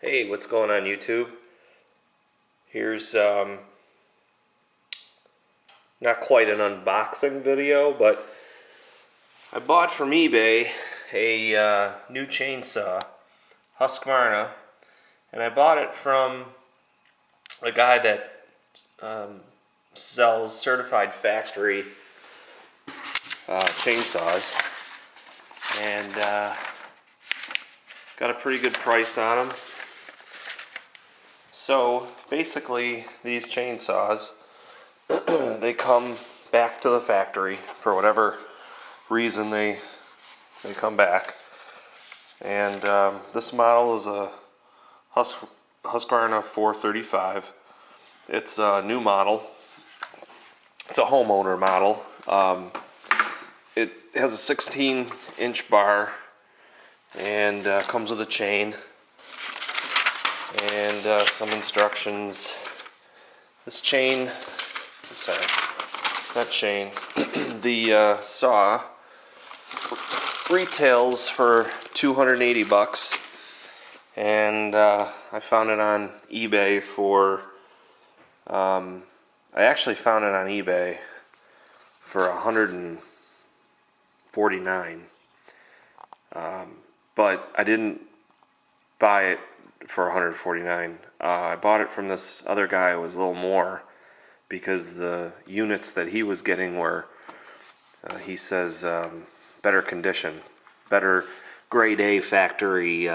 Hey, what's going on YouTube? Here's not quite an unboxing video, but I bought from eBay a new chainsaw, Husqvarna, and I bought it from a guy that sells certified factory chainsaws, and got a pretty good price on them. So basically, these chainsaws, they come back to the factory for whatever reason they come back. And this model is a Husqvarna 435. It's a new model. It's a homeowner model. It has a 16-inch bar and comes with a chain and some instructions. This chain, sorry, not chain, the saw retails for $280, and I found it on eBay for, I actually found it on eBay for $149, but I didn't buy it for $149. I bought it from this other guy. It was a little more because the units that he was getting were, he says, better condition, better grade A factory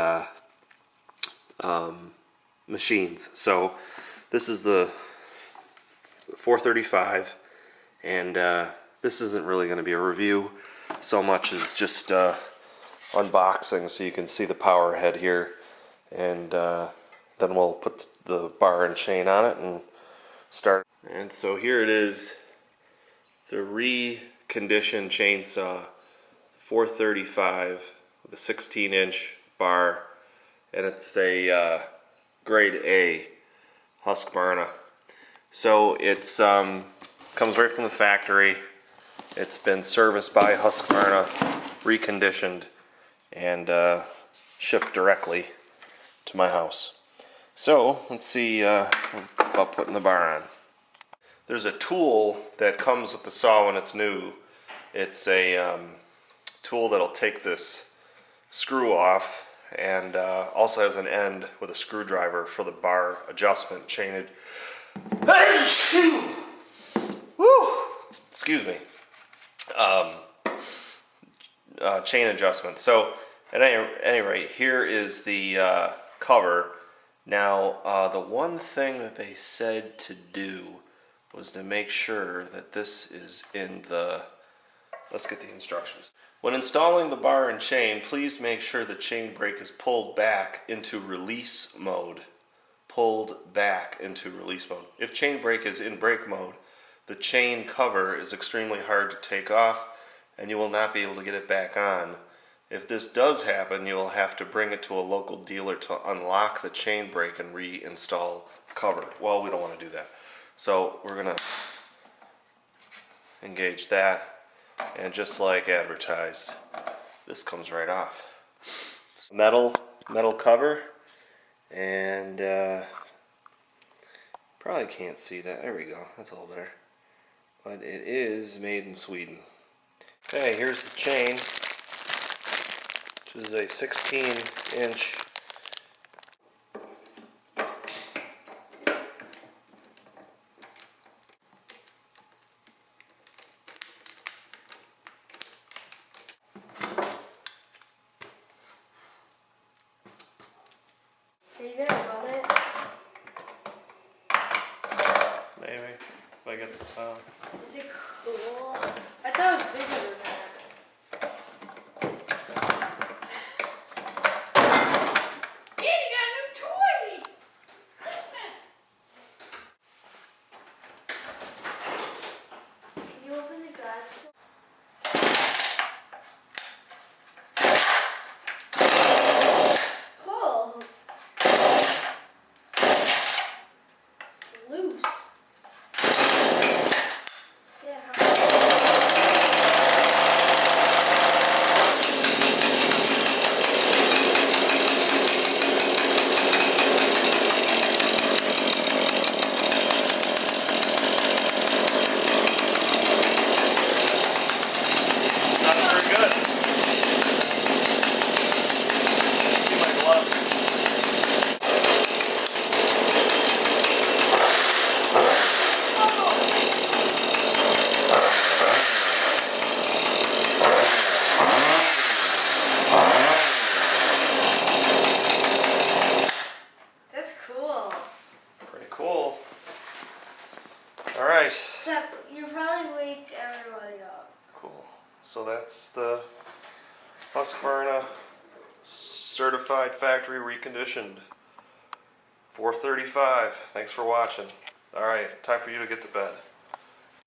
machines. So this is the 435, and this isn't really going to be a review so much as just unboxing, so you can see the power head here, and then we'll put the bar and chain on it and start. And so here it is. It's a reconditioned chainsaw, 435 with a 16-inch bar, and it's a grade A Husqvarna. So it's comes right from the factory. It's been serviced by Husqvarna, reconditioned, and shipped directly to my house. So let's see about putting the bar on. There's a tool that comes with the saw when it's new. It's a tool that'll take this screw off, and also has an end with a screwdriver for the bar adjustment, chain excuse me. Chain adjustment. So at any rate, here is the cover. Now, the one thing that they said to do was to make sure that this is in the, let's get the instructions. When installing the bar and chain, please make sure the chain brake is pulled back into release mode. Pulled back into release mode. If chain brake is in brake mode, the chain cover is extremely hard to take off, and you will not be able to get it back on. If this does happen, you will have to bring it to a local dealer to unlock the chain brake and reinstall the cover. Well, we don't want to do that. So we're going to engage that, and just like advertised, this comes right off. It's metal cover, and probably can't see that. There we go. That's a little better. But it is made in Sweden. Okay, here's the chain. This is a 16-inch. Are you gonna run it? Maybe, if I get this out. Is it cool? I thought it was bigger than that. Daddy got a new toy! Christmas! Can you open the garage door? Oh! Loose. Yeah. So that's the Husqvarna certified factory reconditioned 435. Thanks for watching. All right, time for you to get to bed.